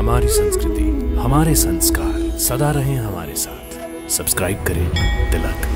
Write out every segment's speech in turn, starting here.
हमारी संस्कृति, हमारे संस्कार सदा रहें हमारे साथ। सब्सक्राइब करें तिलक।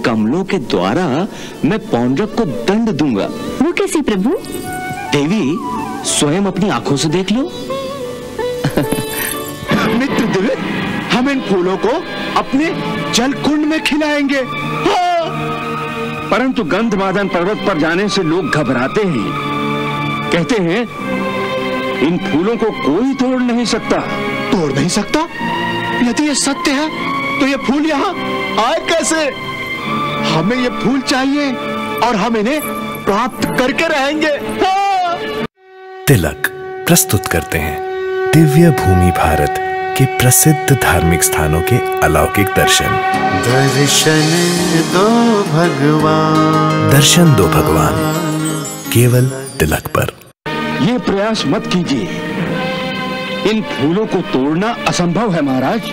कमलों के द्वारा मैं पौंड्रक को दंड दूंगा। वो कैसे प्रभु? देवी स्वयं अपनी आंखों से देख लो। मित्र दिव्य, हम इन फूलों को अपने जल कुंड में खिलाएंगे। हाँ। परंतु गंधमादन पर्वत पर जाने से लोग घबराते हैं। कहते हैं इन फूलों को कोई तोड़ नहीं सकता। तोड़ नहीं सकता? यदि ये सत्य है तो ये फूल यहाँ आए कैसे? हमें ये फूल चाहिए और हम इन्हें प्राप्त करके रहेंगे। हाँ। तिलक प्रस्तुत करते हैं दिव्य भूमि भारत के प्रसिद्ध धार्मिक स्थानों के अलौकिक दर्शन। दर्शन दो भगवान, दर्शन दो भगवान, केवल तिलक पर। ये प्रयास मत कीजिए, इन फूलों को तोड़ना असंभव है महाराज।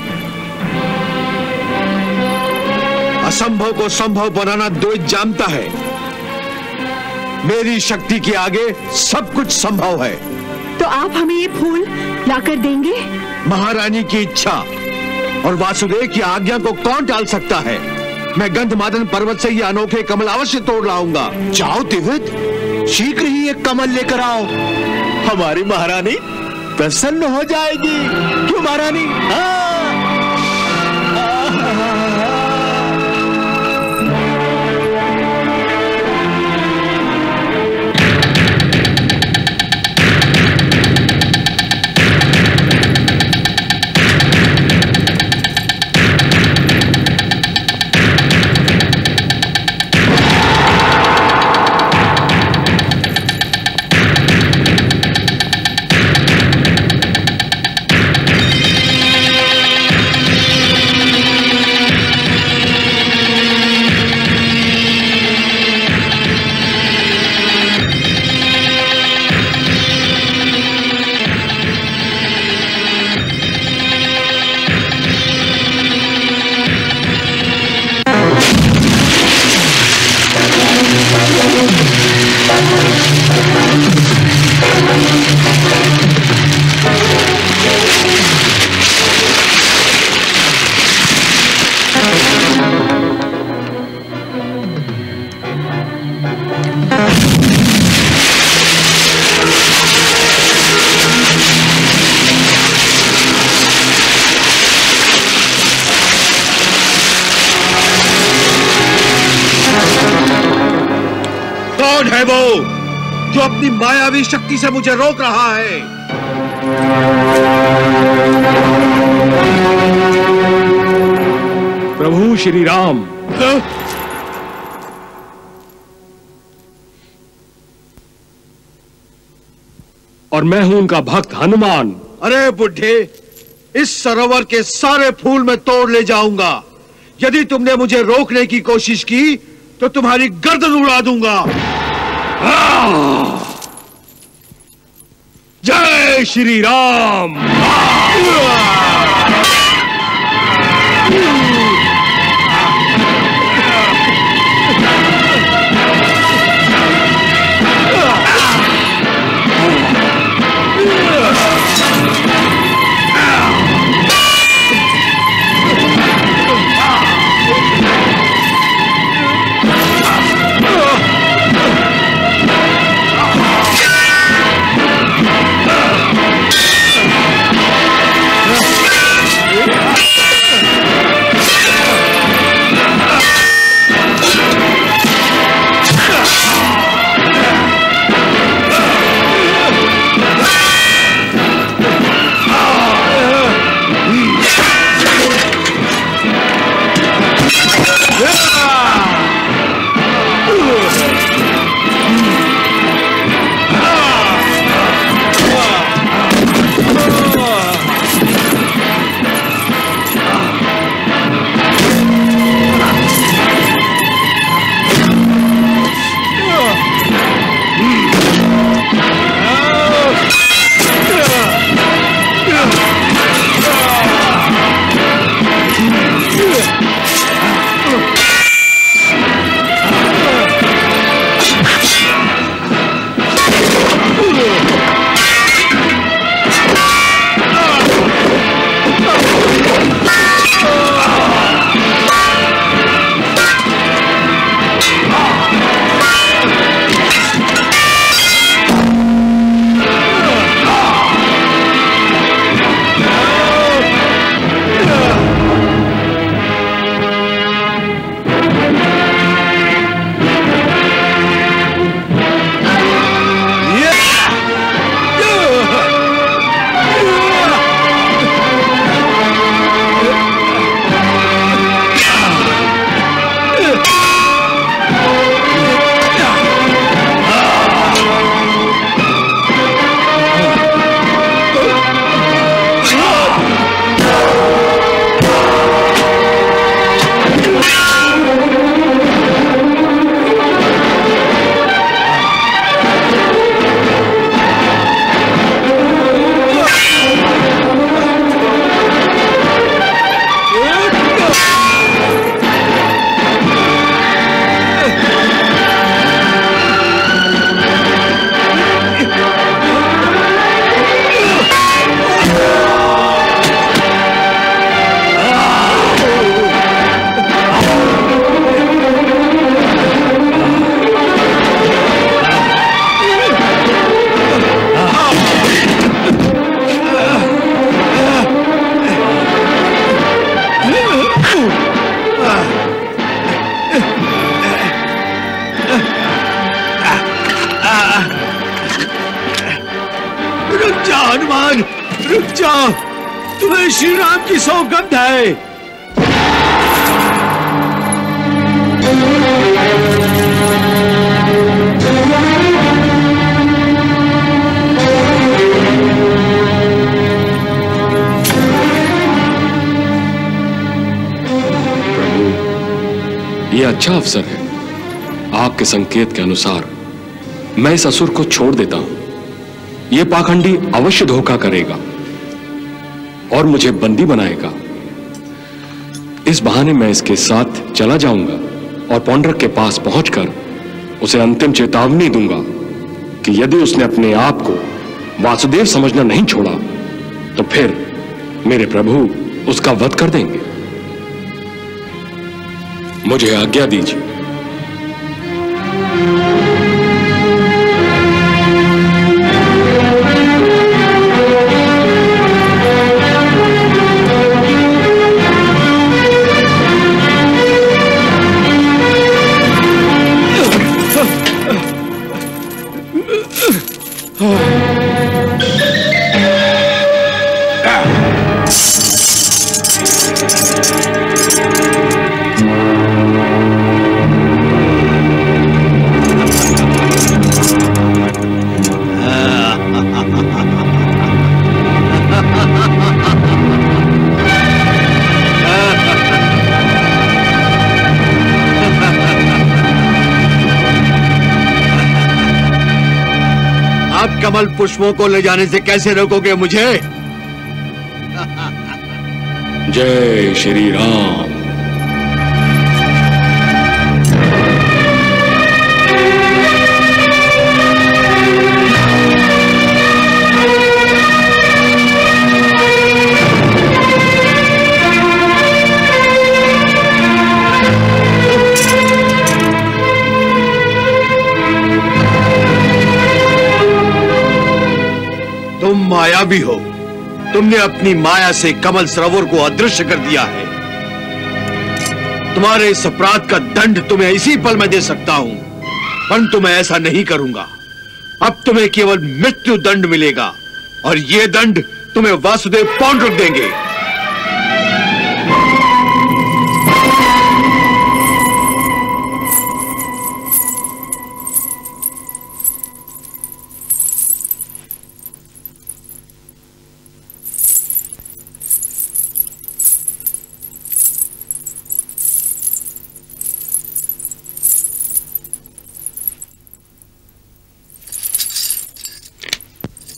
असंभव को संभव बनाना द्वैत जानता है। मेरी शक्ति के आगे सब कुछ संभव है। तो आप हमें ये फूल लाकर देंगे? महारानी की इच्छा और वासुदेव की आज्ञा को कौन टाल सकता है? मैं गंधमादन पर्वत से ये अनोखे कमल अवश्य तोड़ लाऊंगा। जाओ तिवित, शीघ्र ही एक कमल लेकर आओ। हमारी महारानी प्रसन्न हो जाएगी। क्यों महारानी? हाँ। कौन है वो जो अपनी मायावी शक्ति से मुझे रोक रहा है? प्रभु श्री राम। और मैं हूं उनका भक्त हनुमान। अरे बुढ़े, इस सरोवर के सारे फूल मैं तोड़ ले जाऊंगा। यदि तुमने मुझे रोकने की कोशिश की तो तुम्हारी गर्दन उड़ा दूंगा। जय श्री राम। हनुमान, रुक जाओ, तुम्हें श्री राम की सौगंध है। ये अच्छा अवसर है। आपके संकेत के अनुसार मैं इस असुर को छोड़ देता हूं। यह पाखंडी अवश्य धोखा करेगा और मुझे बंदी बनाएगा। इस बहाने मैं इसके साथ चला जाऊंगा और पौंड्रक के पास पहुंचकर उसे अंतिम चेतावनी दूंगा कि यदि उसने अपने आप को वासुदेव समझना नहीं छोड़ा तो फिर मेरे प्रभु उसका वध कर देंगे। मुझे आज्ञा दीजिए। कमल पुष्पों को ले जाने से कैसे रोकोगे मुझे? जय श्री राम। तुम मायावी हो। तुमने अपनी माया से कमल सरोवर को अदृश्य कर दिया है। तुम्हारे इस अपराध का दंड तुम्हें इसी पल में दे सकता हूं, परंतु मैं ऐसा नहीं करूंगा। अब तुम्हें केवल मृत्यु दंड मिलेगा और यह दंड तुम्हें वासुदेव पौंड्रुक देंगे।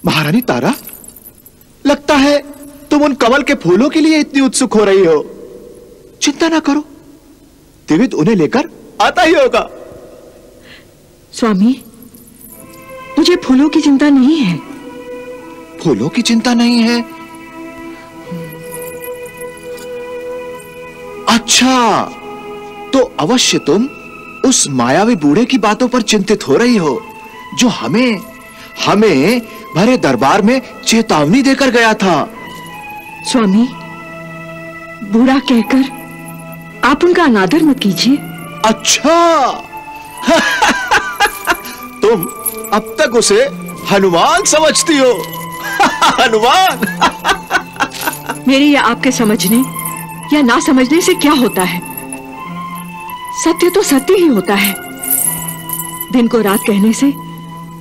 महारानी तारा, लगता है तुम उन कमल के फूलों के लिए इतनी उत्सुक हो रही हो। चिंता ना करो, दिविद उन्हें लेकर आता ही होगा। स्वामी, मुझे फूलों की चिंता नहीं है। फूलों की चिंता नहीं है? अच्छा, तो अवश्य तुम उस मायावी बूढ़े की बातों पर चिंतित हो रही हो, जो हमें भरे दरबार में चेतावनी देकर गया था। स्वामी, बूढ़ा कहकर आप उनका अनादर मत कीजिए। अच्छा तुम अब तक उसे हनुमान समझती हो। हनुमान। मेरी या आपके समझने या ना समझने से क्या होता है? सत्य तो सत्य ही होता है। दिन को रात कहने से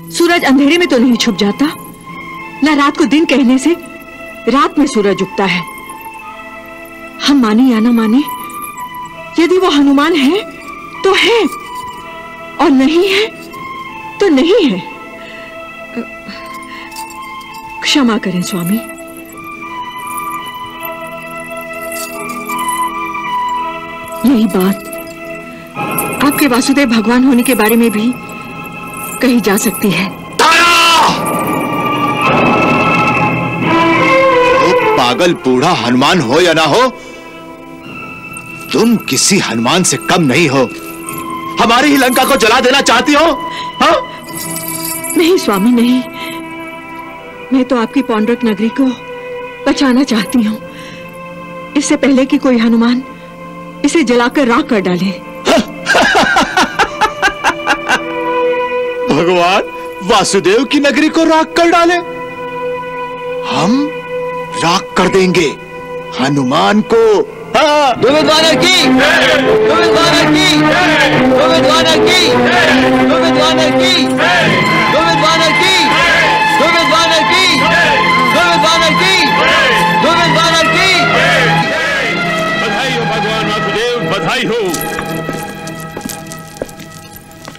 सूरज अंधेरे में तो नहीं छुप जाता, ना रात को दिन कहने से रात में सूरज उगता है। हम माने या ना माने, यदि वो हनुमान है तो है, और नहीं है तो नहीं है। क्षमा करें स्वामी। यही बात आपके वासुदेव भगवान होने के बारे में भी कही जा सकती है। पागल बूढ़ा हनुमान हो या ना हो, तुम किसी हनुमान से कम नहीं हो। हमारी ही लंका को जला देना चाहती हो? हाँ? नहीं स्वामी, नहीं। मैं तो आपकी पौंड्रक नगरी को बचाना चाहती हूँ, इससे पहले कि कोई हनुमान इसे जलाकर राख कर डाले। भगवान वासुदेव की नगरी को राख कर डाले? हम राख कर देंगे हनुमान को। गोविंदवानर की, गोविंदवानर की, गोविंदवानर की, गोविंदवानर की, गोविंदवानर की, गोविंदवानर की, गोविंदवानर की, गोविंदवानर की। बधाई हो भगवान वासुदेव, बधाई हो।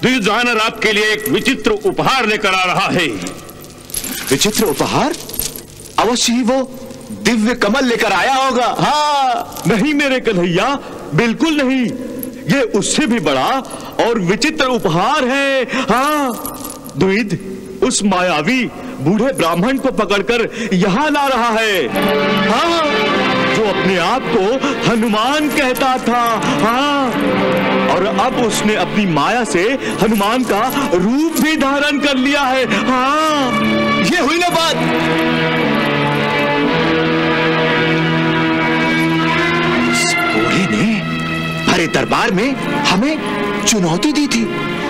दुर्योधन आपके लिए एक विचित्र उपहार लेकर आ रहा है। विचित्र उपहार? अवश्य ही वो दिव्य कमल लेकर आया होगा। हाँ। नहीं मेरे कन्हैया, बिल्कुल नहीं। ये उससे भी बड़ा और विचित्र उपहार है। हाँ, द्विज उस मायावी बूढ़े ब्राह्मण को पकड़कर यहाँ ला रहा है। हाँ, जो अपने आप को हनुमान कहता था। हाँ, और अब उसने अपनी माया से हनुमान का रूप भी धारण कर लिया है। हाँ, ये हुई ना बात। इस बूढ़े ने हमारे दरबार में हमें चुनौती दी थी,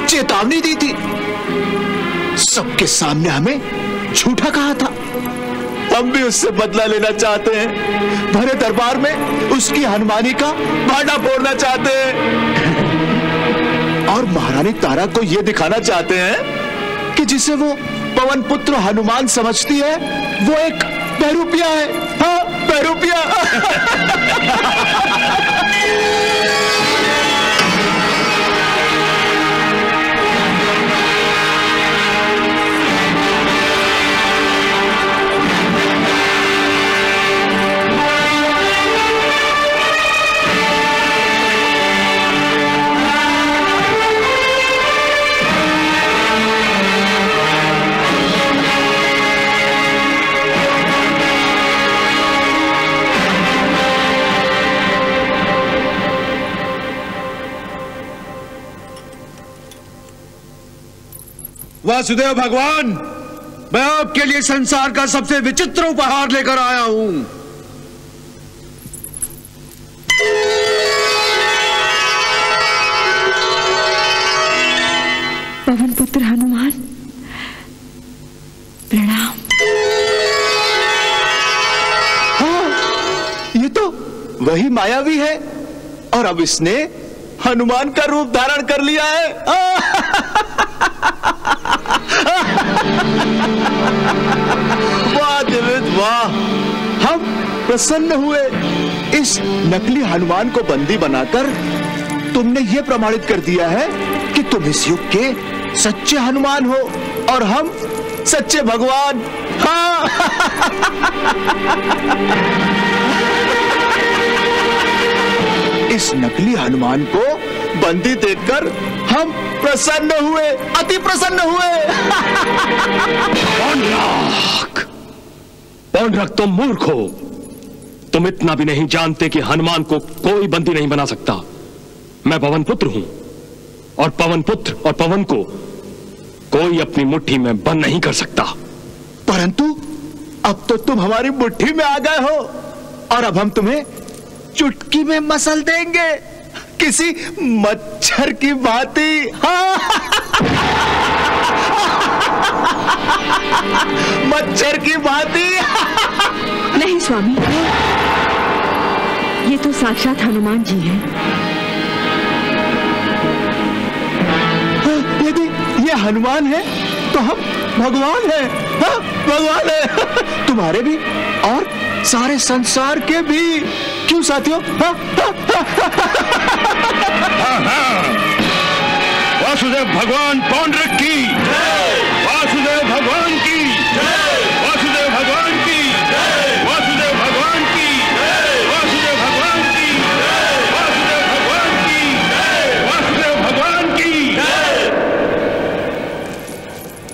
चेतावनी दी थी। सबके सामने हमें झूठा कहा था। हम भी उससे बदला लेना चाहते हैं, भरे दरबार में उसकी हनुमानी का भांडा फोड़ना चाहते हैं और महारानी तारा को यह दिखाना चाहते हैं कि जिसे वो पवन पुत्र हनुमान समझती है वो एक बहरूपिया है। हाँ, बहरूपिया। वासुदेव भगवान, मैं आपके लिए संसार का सबसे विचित्र उपहार लेकर आया हूं। पवन पुत्र हनुमान, प्रणाम। हाँ, ये तो वही मायावी है और अब इसने हनुमान का रूप धारण कर लिया है। वाह दिव्य, वाह! हम प्रसन्न हुए। इस नकली हनुमान को बंदी बनाकर तुमने यह प्रमाणित कर दिया है कि तुम इस युग के सच्चे हनुमान हो और हम सच्चे भगवान। हाँ। इस नकली हनुमान को बंदी देखकर हम प्रसन्न हुए, अति प्रसन्न हुए। पौंड्रक, तुम मूर्ख हो। तुम इतना भी नहीं जानते कि हनुमान को कोई बंदी नहीं बना सकता। मैं पवन पुत्र हूं और पवन पुत्र और पवन को कोई अपनी मुट्ठी में बंद नहीं कर सकता। परंतु अब तो तुम हमारी मुट्ठी में आ गए हो और अब हम तुम्हें चुटकी में मसल देंगे, किसी मच्छर की भांति। मच्छर की भांति। नहीं स्वामी, ये तो साक्षात हनुमान जी हैं। यदि ये हनुमान है तो हम भगवान हैं। हाँ, भगवान है, तुम्हारे भी और सारे संसार के भी। क्यों साथियों? वासुदेव भगवान पौंड्रक की, वासुदेव भगवान की, वासुदेव भगवान की, वासुदेव भगवान की, वासुदेव भगवान की, वासुदेव भगवान की, वासुदेव भगवान की।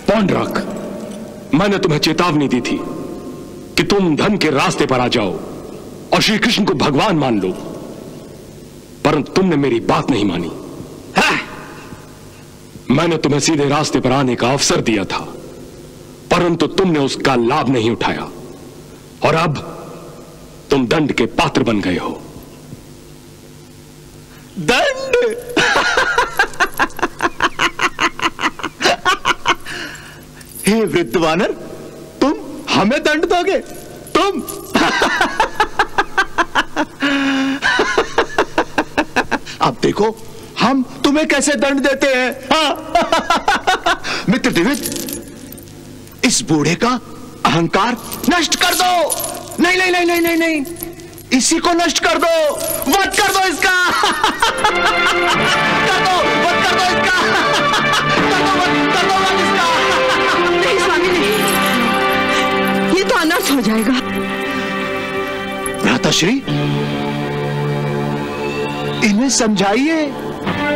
पौंड्रक, मैंने तुम्हें चेतावनी दी थी कि तुम धन के रास्ते पर आ जाओ और श्री कृष्ण को भगवान मान लो, परंतु तुमने मेरी बात नहीं मानी। मैंने तुम्हें सीधे रास्ते पर आने का अवसर दिया था, परंतु तुमने उसका लाभ नहीं उठाया और अब तुम दंड के पात्र बन गए हो। दंड? हे वृद्ध वानर, तुम हमें दंड दोगे? तुम? अब देखो हम तुम्हें कैसे दंड देते हैं। हाँ। मित्र दिवित, इस बूढ़े का अहंकार नष्ट कर दो। नहीं नहीं नहीं नहीं नहीं नहीं, इसी को नष्ट कर दो, वध कर दो इसका। कर दो, वध कर दो इसका। कर दो वध इसका। नहीं स्वामी, नहीं, ये तो अनर्थ हो जाएगा। भ्राताश्री, इन्हें समझाइए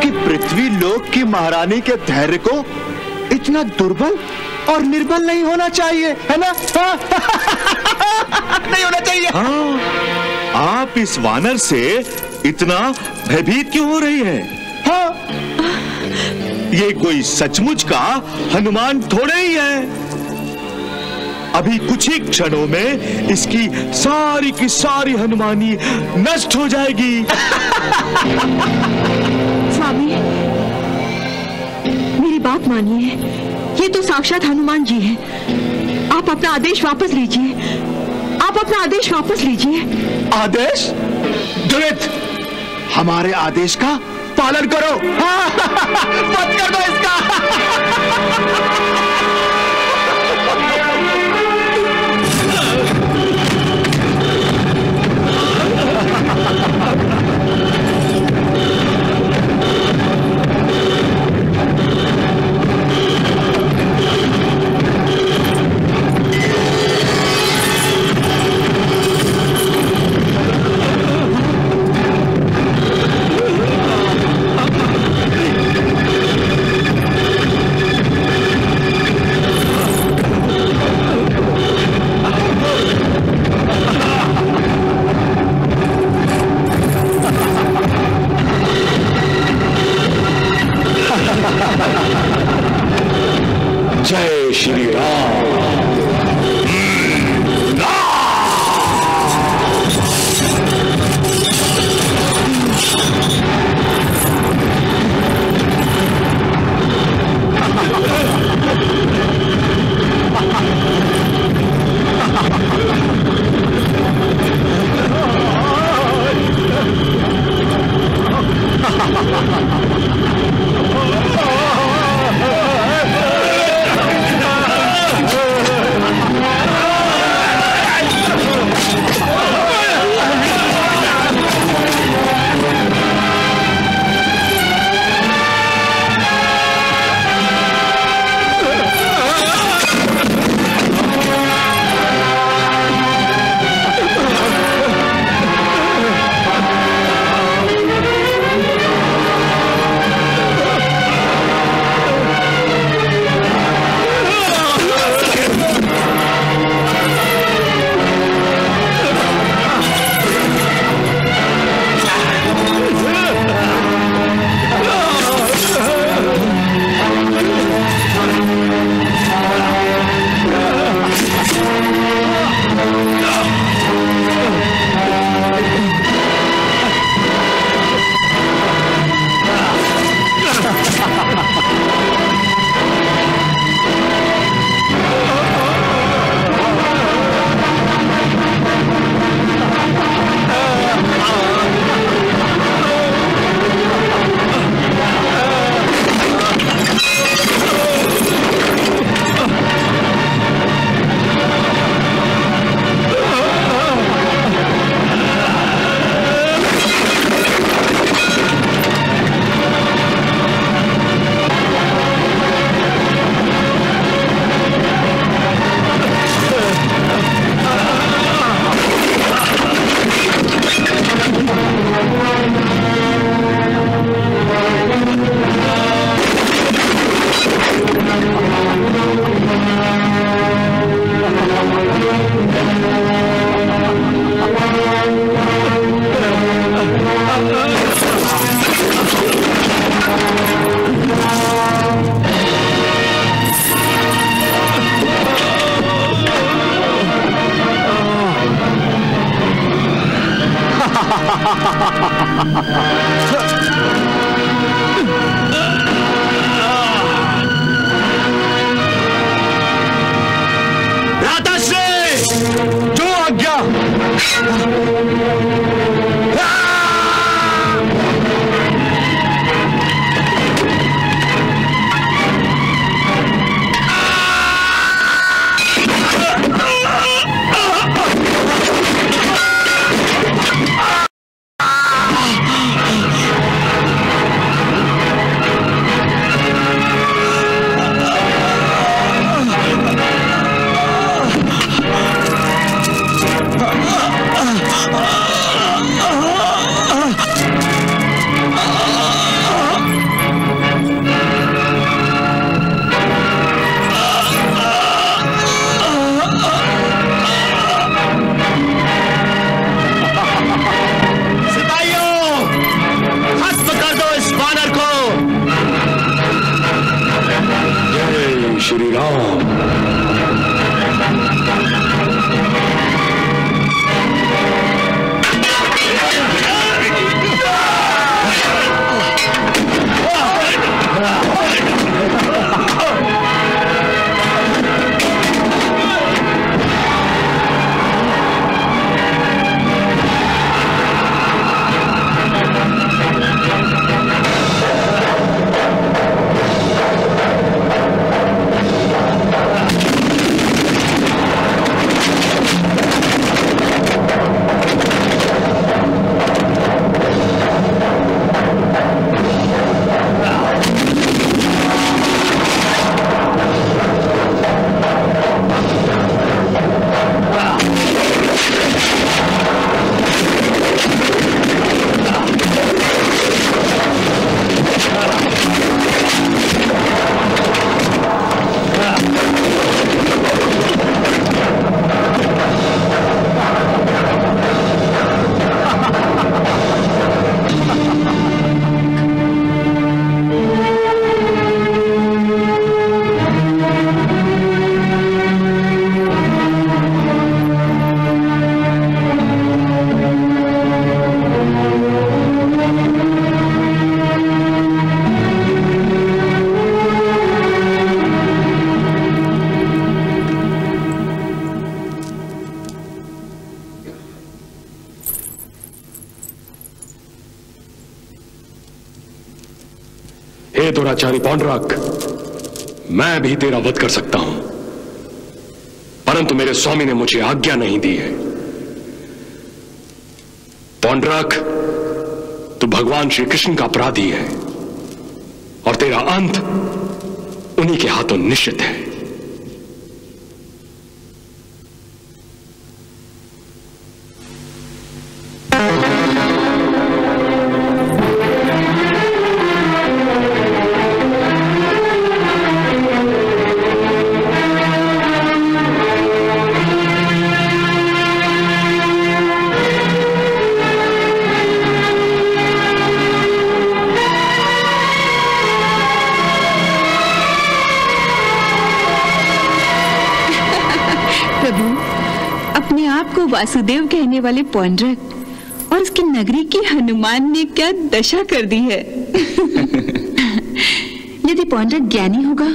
कि पृथ्वी लोक की महारानी के धैर्य को इतना दुर्बल और निर्बल नहीं होना चाहिए, है ना? नहीं होना चाहिए। हाँ, आप इस वानर से इतना भयभीत क्यों हो रही हैं? हाँ, ये कोई सचमुच का हनुमान थोड़े ही है। अभी कुछ ही क्षणों में इसकी सारी की सारी हनुमानी नष्ट हो जाएगी। स्वामी, मेरी बात मानिए, ये तो साक्षात हनुमान जी हैं। आप अपना आदेश वापस लीजिए। आप अपना आदेश वापस लीजिए। आदेश? द्विविद, हमारे आदेश का पालन करो। बंद कर दो इसका। जय श्री राम। श्री राम। दुराचारी पौंड्रक, मैं भी तेरा वध कर सकता हूं, परंतु मेरे स्वामी ने मुझे आज्ञा नहीं दी है। पौंड्रक, तू भगवान श्री कृष्ण का अपराधी है और तेरा अंत उन्हीं के हाथों निश्चित है। वासुदेव कहने वाले पौंड्रक और उसकी नगरी की हनुमान ने क्या दशा कर दी है। यदि पौंड्रक ज्ञानी होगा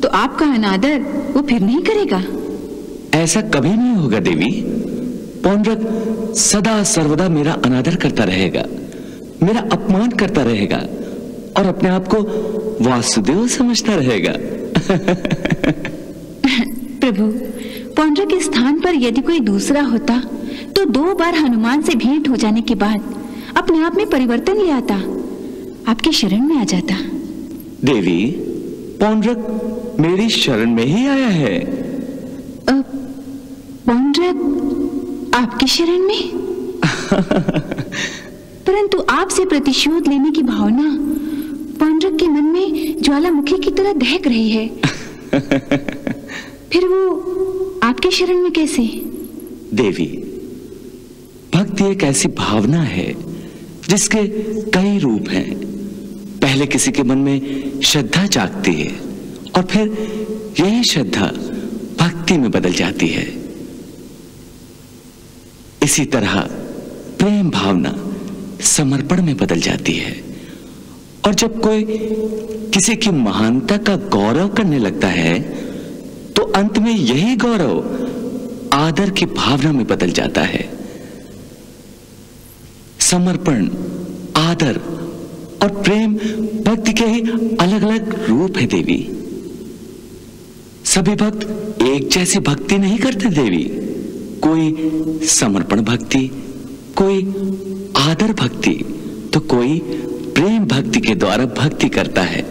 तो आपका अनादर वो फिर नहीं करेगा। ऐसा कभी नहीं होगा देवी। पौंड्रक सदा सर्वदा मेरा अनादर करता रहेगा, मेरा अपमान करता रहेगा और अपने आप को वासुदेव समझता रहेगा। प्रभु, पौंड्रक के स्थान पर यदि कोई दूसरा होता तो 2 बार हनुमान से भेंट हो जाने के बाद अपने आप में परिवर्तन ले आता, आपकी शरण में आ जाता। देवी, पौंड्रक मेरी शरण में ही आया है। पौंड्रक आपकी शरण में? परंतु आपसे प्रतिशोध लेने की भावना पौंड्रक के मन में ज्वालामुखी की तरह दहक रही है। फिर वो आपके शरण में कैसे? देवी, भक्ति एक ऐसी भावना है जिसके कई रूप हैं। पहले किसी के मन में श्रद्धा जागती है और फिर यही श्रद्धा भक्ति में बदल जाती है। इसी तरह प्रेम भावना समर्पण में बदल जाती है और जब कोई किसी की महानता का गौरव करने लगता है तो अंत में यही गौरव आदर की भावना में बदल जाता है। समर्पण, आदर और प्रेम भक्ति के ही अलग अलग रूप है देवी। सभी भक्त एक जैसी भक्ति नहीं करते देवी। कोई समर्पण भक्ति, कोई आदर भक्ति, तो कोई प्रेम भक्ति के द्वारा भक्ति करता है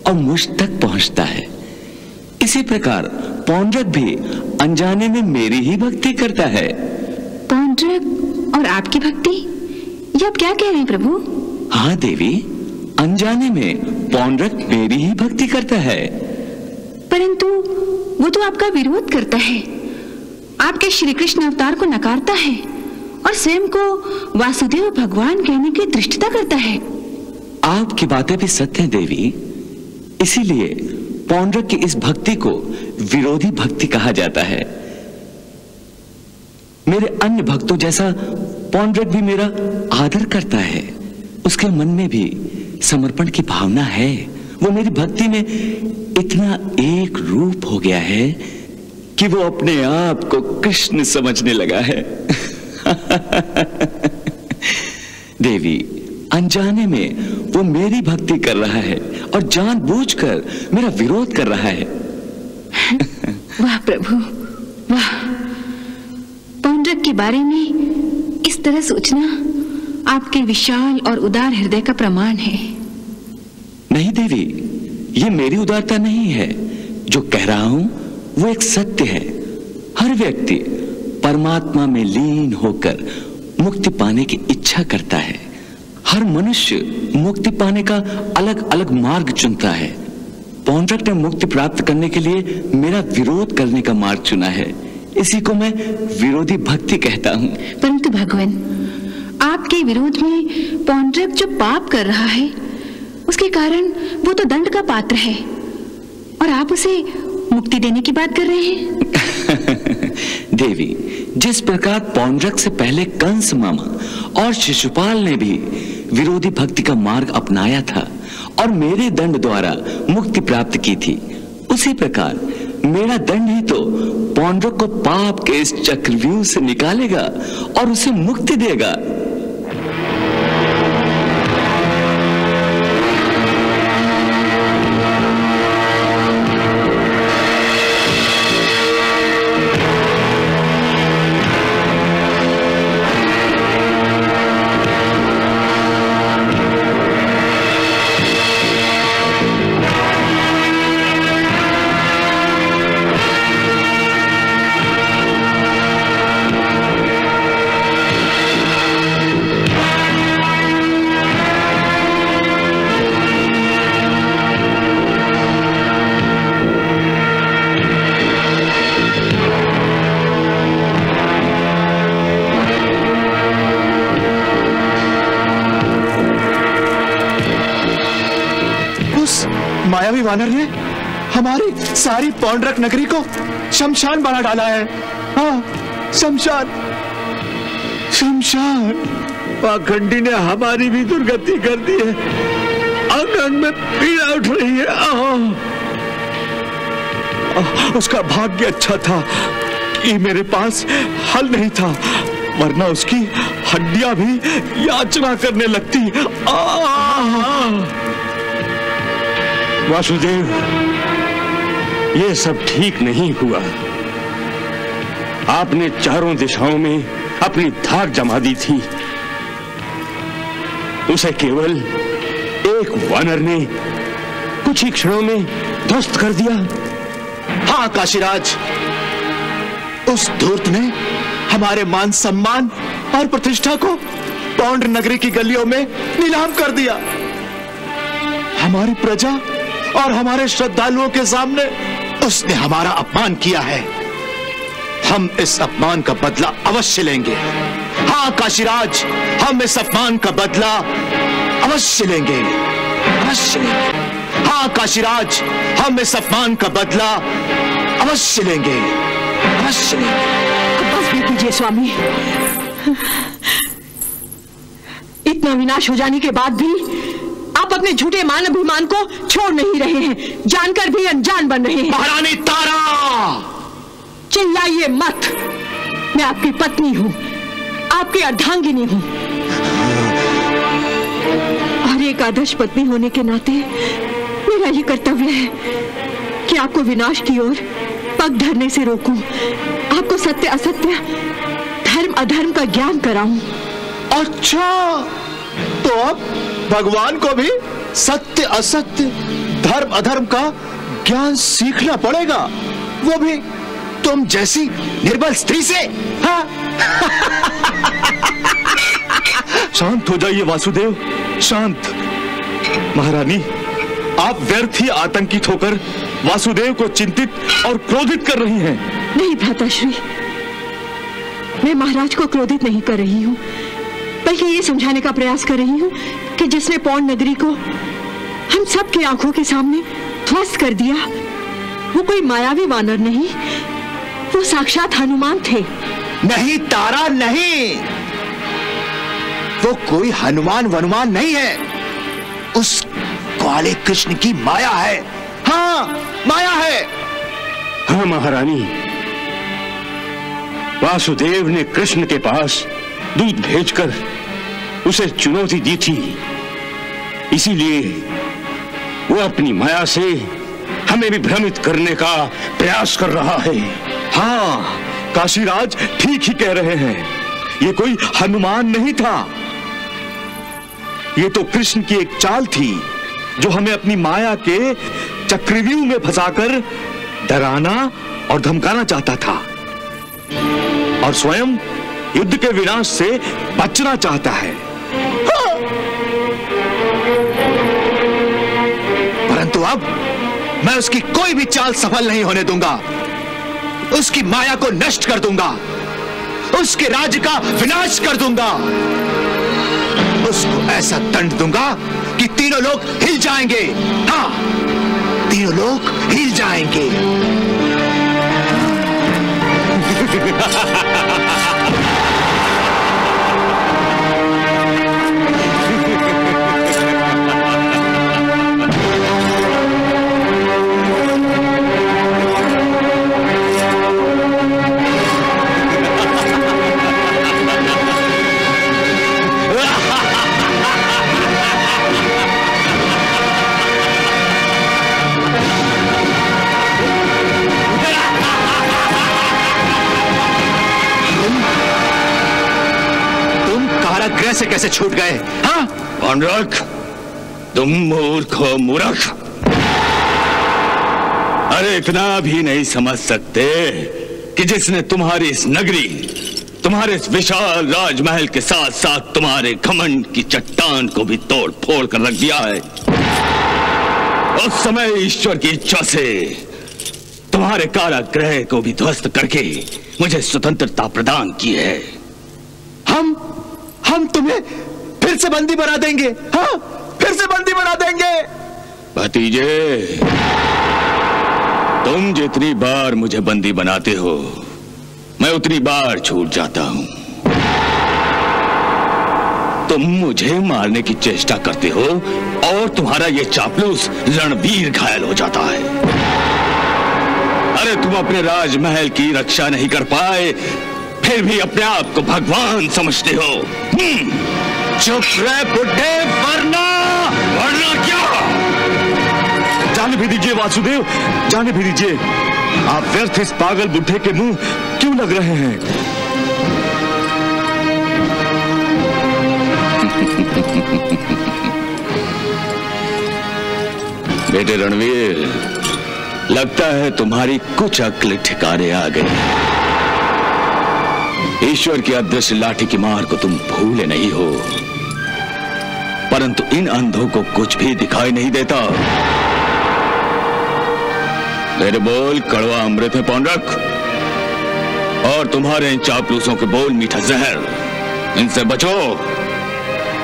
और मुझ तक पहुंचता है। इसी प्रकार पौंड्रक भी अनजाने में मेरी ही भक्ति करता है। पौंड्रक और आपकी भक्ति, ये आप क्या कह रहे हैं प्रभु? हाँ देवी, अनजाने में पौंड्रक मेरी ही भक्ति करता है। परंतु वो तो आपका विरोध करता है, आपके श्री कृष्ण अवतार को नकारता है और स्वयं को वासुदेव भगवान कहने की दृष्टता करता है। आपकी बातें भी सत्य हैं देवी। इसीलिए पौंड्रक की इस भक्ति को विरोधी भक्ति कहा जाता है। मेरे अन्य भक्तों जैसा पौंड्रक भी मेरा आदर करता है। उसके मन में भी समर्पण की भावना है। वो मेरी भक्ति में इतना एक रूप हो गया है कि वो अपने आप को कृष्ण समझने लगा है। देवी, अनजाने में वो मेरी भक्ति कर रहा है और जानबूझकर मेरा विरोध कर रहा है। वाह प्रभु, वाह। पौंड्रक के बारे में इस तरह सोचना आपके विशाल और उदार हृदय का प्रमाण है। नहीं देवी, ये मेरी उदारता नहीं है। जो कह रहा हूं वो एक सत्य है। हर व्यक्ति परमात्मा में लीन होकर मुक्ति पाने की इच्छा करता है। हर मनुष्य मुक्ति पाने का अलग अलग मार्ग चुनता है। पौंड्रक ने मुक्ति प्राप्त करने के लिए मेरा विरोध करने का मार्ग चुना है। इसी को मैं विरोधी भक्ति कहता हूं। परंतु भगवान, आपके विरोध में पौंड्रक जो पाप कर रहा है उसके कारण वो तो दंड का पात्र है और आप उसे मुक्ति देने की बात कर रहे हैं। देवी, जिस प्रकार पौंड्रक से पहले कंस मामा और शिशुपाल ने भी विरोधी भक्ति का मार्ग अपनाया था और मेरे दंड द्वारा मुक्ति प्राप्त की थी, उसी प्रकार मेरा दंड ही तो पौंड्रक को पाप के इस चक्रव्यूह से निकालेगा और उसे मुक्ति देगा। वानर ने हमारी सारी पौंड्रक नगरी को शमशान बना डाला है। हाँ, शमशान, शमशान। पाखंडी ने हमारी भी दुर्गति कर दी है। अंग अंग में पीड़ा उठ रही है। उसका भाग्य अच्छा था कि मेरे पास हल नहीं था, वरना उसकी हड्डियां भी याचना करने लगती। वासुदेव, ये सब ठीक नहीं हुआ। आपने चारों दिशाओं में अपनी धाक जमा दी थी। उसे केवल एक वानर ने कुछ ही क्षणों में ध्वस्त कर दिया। हाँ काशीराज, उस धूर्त ने हमारे मान सम्मान और प्रतिष्ठा को पौंड्र नगरी की गलियों में नीलाम कर दिया। हमारी प्रजा और हमारे श्रद्धालुओं के सामने उसने हमारा अपमान किया है। हम इस अपमान का बदला अवश्य लेंगे। हाँ काशीराज, हम इस अपमान का बदला अवश्य लेंगे, अवश्य लेंगे। हाँ काशीराज, हम इस अपमान का बदला अवश्य लेंगे, अवश्य लेंगे। बस भी कीजिए स्वामी। इतना विनाश हो जाने के बाद भी आप अपने झूठे मान अभिमान को छोड़ नहीं रहे हैं, जानकर भी अनजान बन रहे हैं। महारानी तारा, चिल्लाइए मत। मैं आपकी पत्नी हूं, आपकी अर्धांगिनी हूं, और एक आदर्श पत्नी होने के नाते मेरा ये कर्तव्य है कि आपको विनाश की ओर पग धरने से रोकूं, आपको सत्य असत्य, धर्म अधर्म का ज्ञान कराऊं। अच्छा, तो अब भगवान को भी सत्य असत्य, धर्म अधर्म का ज्ञान सीखना पड़ेगा, वो भी तुम जैसी निर्बल स्त्री से। हाँ? शांत हो जाइए वासुदेव, शांत। महारानी, आप व्यर्थ ही आतंकित होकर वासुदेव को चिंतित और क्रोधित कर रही हैं। नहीं भ्राताश्री, मैं महाराज को क्रोधित नहीं कर रही हूँ, बल्कि ये समझाने का प्रयास कर रही हूँ कि जिसने पौंड नगरी को हम सबकी आंखों के सामने ध्वस्त कर दिया, वो कोई मायावी वानर नहीं, वो साक्षात हनुमान थे। नहीं तारा, नहीं, वो कोई हनुमान वनुमान नहीं है, उस काले कृष्ण की माया है। हाँ, माया है। हाँ महारानी, वासुदेव ने कृष्ण के पास दूत भेजकर उसे चुनौती दी थी, इसीलिए वो अपनी माया से हमें भी भ्रमित करने का प्रयास कर रहा है। हाँ, काशीराज ठीक ही कह रहे हैं, ये कोई हनुमान नहीं था, ये तो कृष्ण की एक चाल थी जो हमें अपनी माया के चक्रव्यूह में फंसाकर डराना और धमकाना चाहता था, और स्वयं युद्ध के विनाश से बचना चाहता है। हाँ। परंतु अब मैं उसकी कोई भी चाल सफल नहीं होने दूंगा, उसकी माया को नष्ट कर दूंगा, उसके राज्य का विनाश कर दूंगा, उसको ऐसा दंड दूंगा कि तीनों लोग हिल जाएंगे। हाँ, तीनों लोग हिल जाएंगे। से कैसे छूट गए? हाँ? पौंड्रक, तुम मूर्ख हो, मूर्ख। अरे इतना भी नहीं समझ सकते कि जिसने तुम्हारी इस नगरी, तुम्हारे इस विशाल राजमहल के साथ साथ तुम्हारे घमंड की चट्टान को भी तोड़ फोड़ कर रख दिया है, उस समय ईश्वर की इच्छा से तुम्हारे कारागृह को भी ध्वस्त करके मुझे स्वतंत्रता प्रदान की है। हम तुम्हें फिर से बंदी बना देंगे। हाँ, फिर से बंदी बना देंगे। भतीजे, तुम जितनी बार मुझे बंदी बनाते हो, मैं उतनी बार छूट जाता हूं। तुम मुझे मारने की चेष्टा करते हो और तुम्हारा ये चापलूस रणवीर घायल हो जाता है। अरे तुम अपने राजमहल की रक्षा नहीं कर पाए, फिर भी अपने आप को भगवान समझते हो। चुप रहे बुड्ढे, वरना क्या? जाने भी दीजिए वासुदेव, जाने भी दीजिए। आप व्यर्थ इस पागल बुड्ढे के मुंह क्यों लग रहे हैं? बेटे रणवीर, लगता है तुम्हारी कुछ अक्ल ठिकाने आ गई। ईश्वर की अदृश्य लाठी की मार को तुम भूले नहीं हो, परंतु इन अंधों को कुछ भी दिखाई नहीं देता। तेरे बोल कड़वा अमृत है पौंड्रक, और तुम्हारे इन चापलूसों के बोल मीठा जहर। इनसे बचो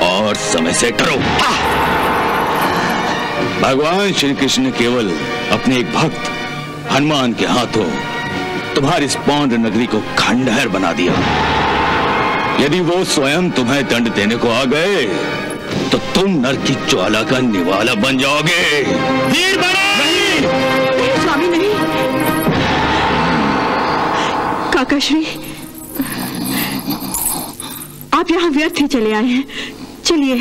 और समय से करो। भगवान श्री कृष्ण ने केवल अपने एक भक्त हनुमान के हाथों तुम्हारी इस पौंड्र नगरी को खंडहर बना दिया। यदि वो स्वयं तुम्हें दंड देने को आ गए तो तुम नरक की ज्वाला का निवाला बन जाओगे। वीर नहीं, स्वामी नहीं। काकाश्री, आप यहाँ व्यर्थ ही चले आए हैं। चलिए।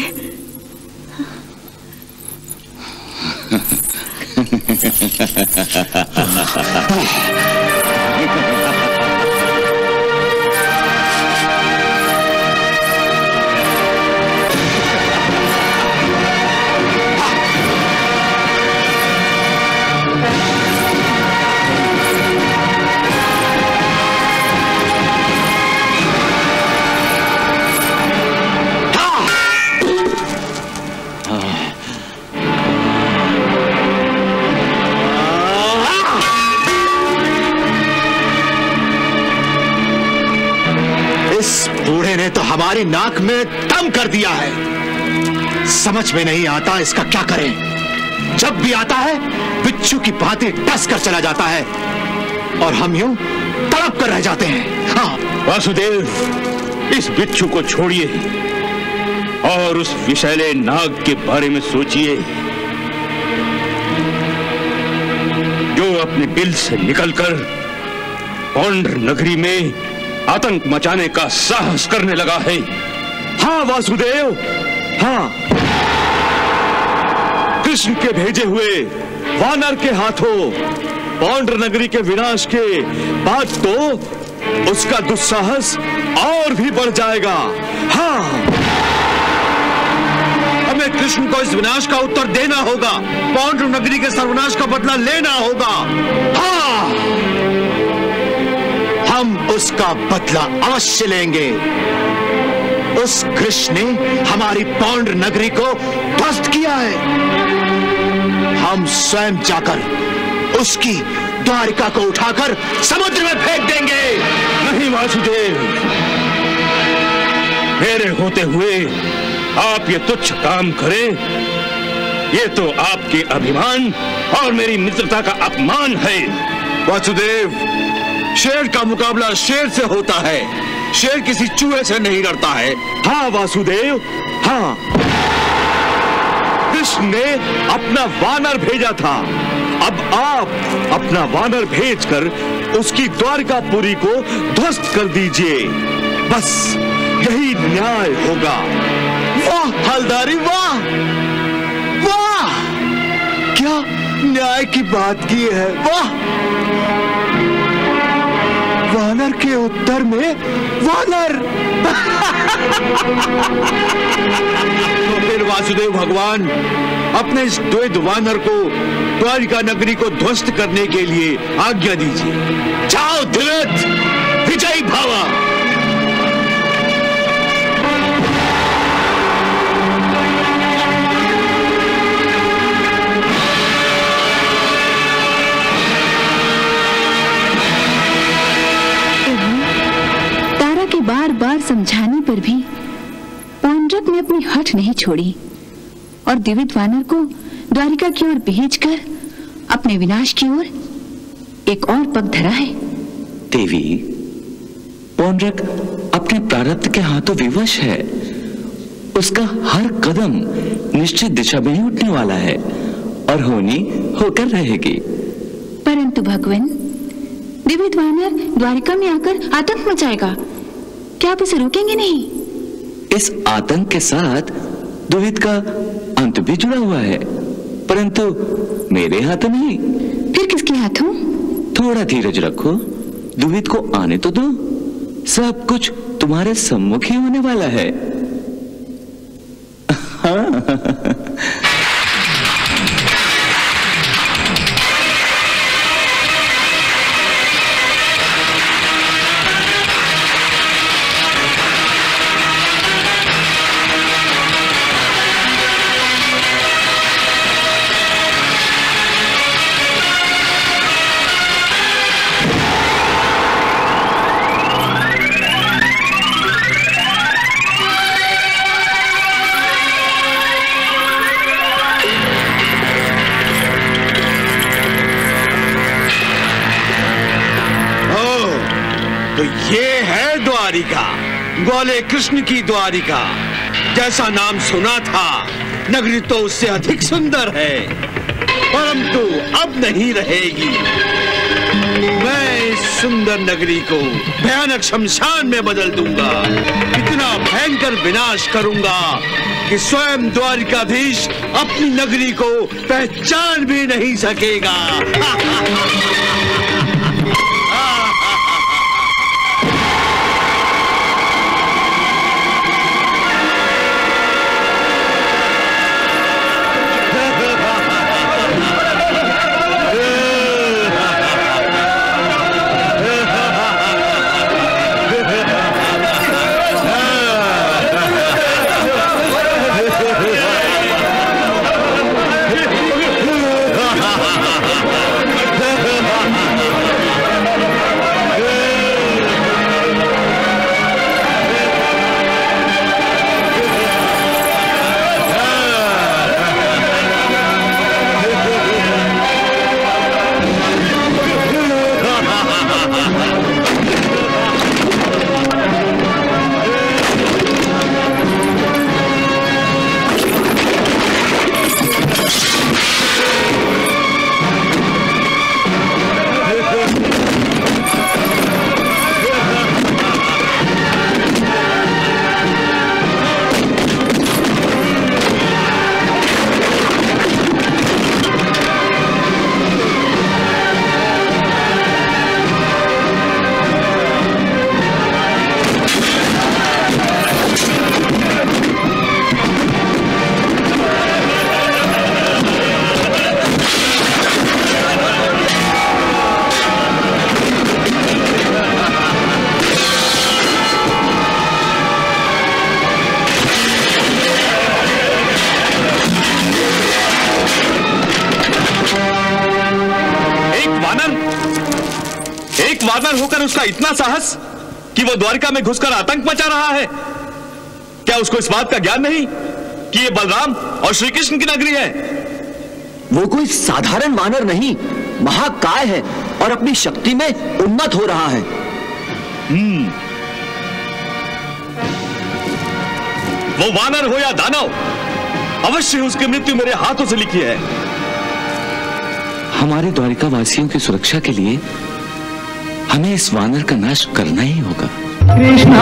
बूढ़े ने तो हमारी नाक में दम कर दिया है। समझ में नहीं आता इसका क्या करें। जब भी आता है बिच्छू की भांति टस कर चला जाता है और हम यूं तड़प कर रह जाते हैं। हाँ वासुदेव, इस बिच्छू को छोड़िए और उस विषैले नाग के बारे में सोचिए जो अपने बिल से निकलकर पौंड्र नगरी में आतंक मचाने का साहस करने लगा है। हाँ वासुदेव, हाँ, कृष्ण के भेजे हुए वानर के हाथों पौंड्र नगरी के विनाश के बाद तो उसका दुस्साहस और भी बढ़ जाएगा। हाँ, हमें कृष्ण को इस विनाश का उत्तर देना होगा, पौंड्र नगरी के सर्वनाश का बदला लेना होगा। हाँ, हम उसका बदला अवश्य लेंगे। उस कृष्ण ने हमारी पौंड्र नगरी को ध्वस्त किया है। हम स्वयं जाकर उसकी द्वारिका को उठाकर समुद्र में फेंक देंगे। नहीं वासुदेव, मेरे होते हुए आप ये तुच्छ काम करें, ये तो आपके अभिमान और मेरी मित्रता का अपमान है। वासुदेव, शेर का मुकाबला शेर से होता है, शेर किसी चूहे से नहीं लड़ता है। हाँ वासुदेव, हाँ, कृष्ण ने अपना वानर भेजा था, अब आप अपना वानर भेजकर उसकी द्वारकापुरी को ध्वस्त कर दीजिए। बस यही न्याय होगा। वाह हलदारी, वाह वाह, क्या न्याय की बात की है। वाह, वानर के उत्तर में वानर। तो फिर वासुदेव भगवान अपने इस द्वैध वानर को द्वारिका नगरी को ध्वस्त करने के लिए आज्ञा दीजिए। जाओ द्विविद, विजयी भावा। बार बार समझाने पर भी पौंड्रक ने अपनी हठ नहीं छोड़ी और द्विविद वानर को द्वारिका की ओर भेजकर अपने विनाश की ओर एक और पग धरा है। देवी, पौंड्रक अपने प्रारब्ध के हाथों विवश है। उसका हर कदम निश्चित दिशा में ही उठने वाला है और होनी होकर रहेगी। परंतु भगवान, दिव्य वानर द्वारिका में आकर आतंक मचाएगा, क्या आप उसे रोकेंगे नहीं? इस आतंक के साथ दुहित का अंत भी जुड़ा हुआ है, परंतु मेरे हाथों नहीं। फिर किसके हाथों? थोड़ा धीरज रखो, दुहित को आने तो दो। सब कुछ तुम्हारे सम्मुख ही होने वाला है। ग्वाले कृष्ण की द्वारिका, जैसा नाम सुना था, नगरी तो उससे अधिक सुंदर है, परंतु अब नहीं रहेगी। मैं इस सुंदर नगरी को भयानक शमशान में बदल दूंगा। इतना भयंकर विनाश करूंगा कि स्वयं द्वारिकाधीश अपनी नगरी को पहचान भी नहीं सकेगा। वानर होकर उसका इतना साहस कि वो द्वारिका में घुसकर आतंक मचा रहा है। क्या उसको इस बात का ज्ञान नहीं कि ये बलराम और श्री कृष्ण की नगरी है? वो कोई साधारण वानर नहीं, महाकाय है और अपनी शक्ति में उन्नत हो रहा है। वो वानर हो या दानव, अवश्य उसकी मृत्यु मेरे हाथों से लिखी है। हमारे द्वारिका वासियों की सुरक्षा के लिए हमें इस वानर का नाश करना ही होगा। कृष्णा